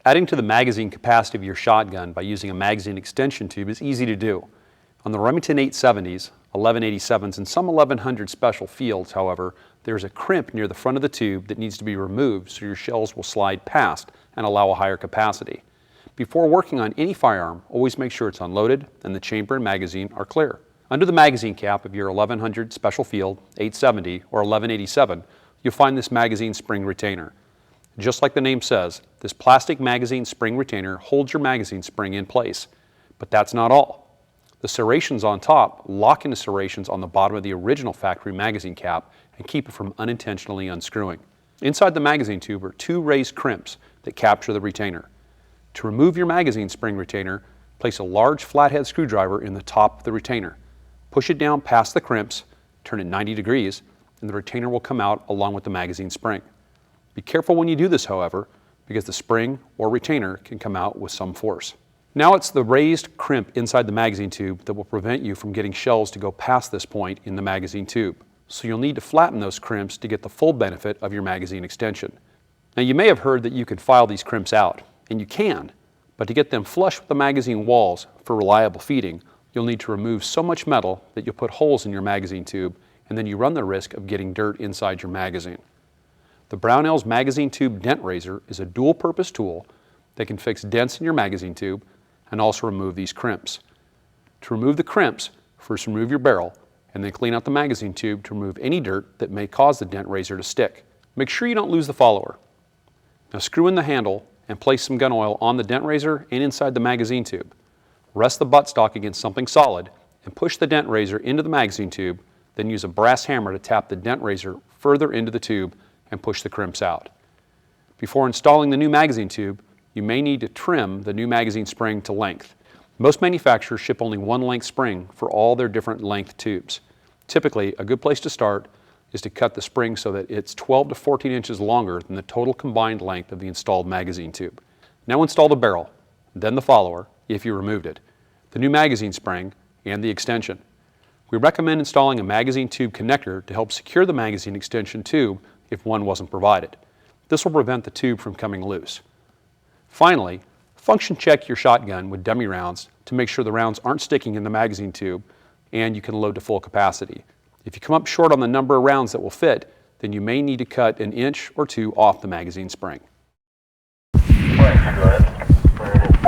Adding to the magazine capacity of your shotgun by using a magazine extension tube is easy to do. On the Remington 870s, 1187s, and some 1100 special fields, however, there's a crimp near the front of the tube that needs to be removed so your shells will slide past and allow a higher capacity. Before working on any firearm, always make sure it's unloaded and the chamber and magazine are clear. Under the magazine cap of your 1100 special field, 870, or 1187, you'll find this magazine spring retainer. Just like the name says, this plastic magazine spring retainer holds your magazine spring in place. But that's not all. The serrations on top lock into serrations on the bottom of the original factory magazine cap and keep it from unintentionally unscrewing. Inside the magazine tube are two raised crimps that capture the retainer. To remove your magazine spring retainer, place a large flathead screwdriver in the top of the retainer. Push it down past the crimps, turn it 90 degrees, and the retainer will come out along with the magazine spring. Be careful when you do this, however, because the spring or retainer can come out with some force. Now it's the raised crimp inside the magazine tube that will prevent you from getting shells to go past this point in the magazine tube. So you'll need to flatten those crimps to get the full benefit of your magazine extension. Now you may have heard that you can file these crimps out, and you can, but to get them flush with the magazine walls for reliable feeding, you'll need to remove so much metal that you'll put holes in your magazine tube, and then you run the risk of getting dirt inside your magazine. The Brownells Magazine Tube Dent Razor is a dual-purpose tool that can fix dents in your magazine tube and also remove these crimps. To remove the crimps, first remove your barrel and then clean out the magazine tube to remove any dirt that may cause the dent razor to stick. Make sure you don't lose the follower. Now screw in the handle and place some gun oil on the dent razor and inside the magazine tube. Rest the buttstock against something solid and push the dent razor into the magazine tube, then use a brass hammer to tap the dent razor further into the tube and push the crimps out. Before installing the new magazine tube, you may need to trim the new magazine spring to length. Most manufacturers ship only one length spring for all their different length tubes. Typically, a good place to start is to cut the spring so that it's 12 to 14 inches longer than the total combined length of the installed magazine tube. Now install the barrel, then the follower, if you removed it, the new magazine spring, and the extension. We recommend installing a magazine tube connector to help secure the magazine extension tube if one wasn't provided. This will prevent the tube from coming loose. Finally, function check your shotgun with dummy rounds to make sure the rounds aren't sticking in the magazine tube and you can load to full capacity. If you come up short on the number of rounds that will fit, then you may need to cut an inch or two off the magazine spring. All right, go ahead.